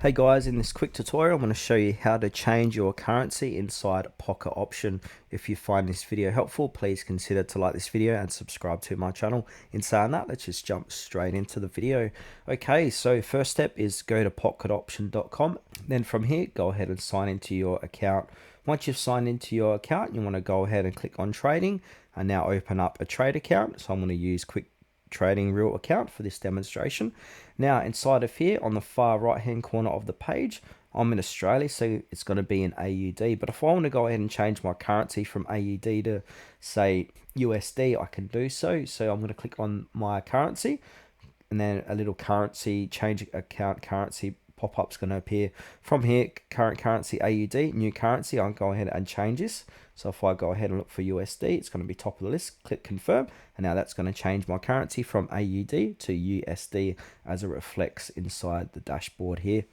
Hey guys, in this quick tutorial I'm going to show you how to change your currency inside Pocket Option. If you find this video helpful, please consider to like this video and subscribe to my channel. In saying that, let's just jump straight into the video. Okay, so first step is go to pocketoption.com. Then from here, go ahead and sign into your account. Once you've signed into your account, you want to go ahead and click on trading and now open up a trade account. So I'm going to use Quick Trading Real account for this demonstration. Now inside of here on the far right hand corner of the page, I'm in Australia, so it's going to be in AUD. But if I want to go ahead and change my currency from AUD to say USD, I can do so. So I'm going to click on my currency and then a little currency change account currency pop-up's going to appear. From here, current currency AUD, new currency, I'll go ahead and change this. So if I go ahead and look for USD, it's going to be top of the list. Click confirm, and now that's going to change my currency from AUD to USD as it reflects inside the dashboard here.